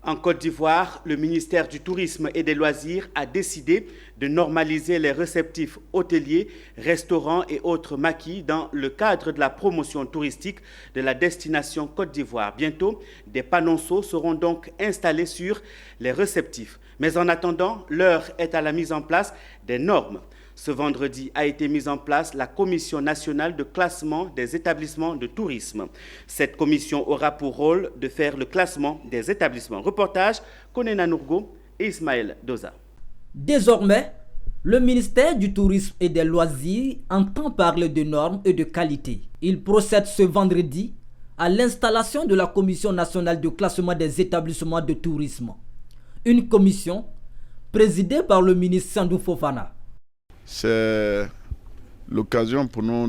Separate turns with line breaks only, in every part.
En Côte d'Ivoire, le ministère du Tourisme et des Loisirs a décidé de normaliser les réceptifs hôteliers, restaurants et autres maquis dans le cadre de la promotion touristique de la destination Côte d'Ivoire. Bientôt, des panonceaux seront donc installés sur les réceptifs. Mais en attendant, l'heure est à la mise en place des normes. Ce vendredi a été mise en place la Commission nationale de classement des établissements de tourisme. Cette commission aura pour rôle de faire le classement des établissements. Reportage, Konena Nourgo et Ismaël Doza.
Désormais, le ministère du Tourisme et des Loisirs entend parler de normes et de qualité. Il procède ce vendredi à l'installation de la Commission nationale de classement des établissements de tourisme. Une commission présidée par le ministre Sandou Fofana.
C'est l'occasion pour nous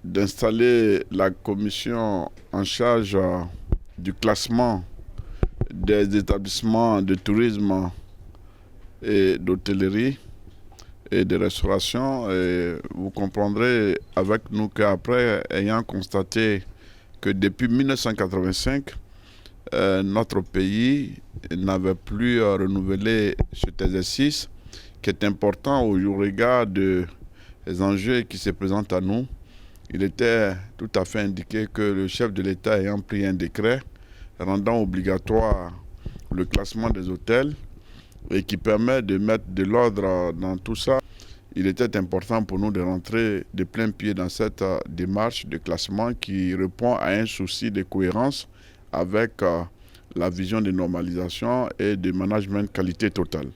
d'installer la commission en charge du classement des établissements de tourisme et d'hôtellerie et de restauration. Et vous comprendrez avec nous qu'après, ayant constaté que depuis 1985, notre pays n'avait plus renouvelé cet exercice qui est important au regard des enjeux qui se présentent à nous. Il était tout à fait indiqué que le chef de l'État ayant pris un décret rendant obligatoire le classement des hôtels et qui permet de mettre de l'ordre dans tout ça, il était important pour nous de rentrer de plein pied dans cette démarche de classement qui répond à un souci de cohérence avec la vision de normalisation et de management qualité totale.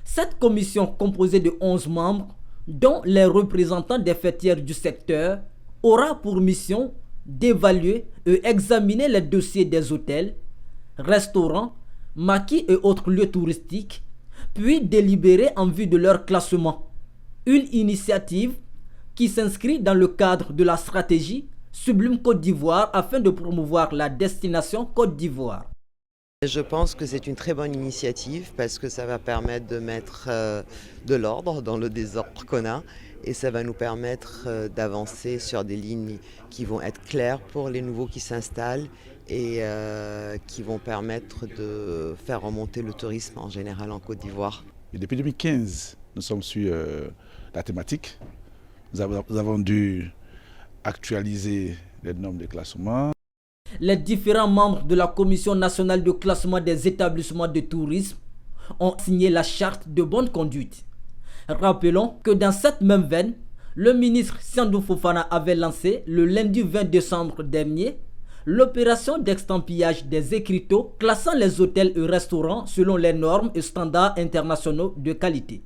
Cette commission composée de 11 membres, dont les représentants des fêtières du secteur, aura pour mission d'évaluer et examiner les dossiers des hôtels, restaurants, maquis et autres lieux touristiques, puis délibérer en vue de leur classement. Une initiative qui s'inscrit dans le cadre de la stratégie Sublime Côte d'Ivoire afin de promouvoir la destination Côte d'Ivoire.
Je pense que c'est une très bonne initiative parce que ça va permettre de mettre de l'ordre dans le désordre qu'on a et ça va nous permettre d'avancer sur des lignes qui vont être claires pour les nouveaux qui s'installent et qui vont permettre de faire remonter le tourisme en général en Côte d'Ivoire.
Et depuis 2015, nous sommes sur la thématique. Nous avons dû actualiser les normes de classement.
Les différents membres de la Commission nationale de classement des établissements de tourisme ont signé la charte de bonne conduite. Rappelons que dans cette même veine, le ministre Sandou Fofana avait lancé le lundi 20 décembre dernier l'opération d'extampillage des écriteaux classant les hôtels et restaurants selon les normes et standards internationaux de qualité.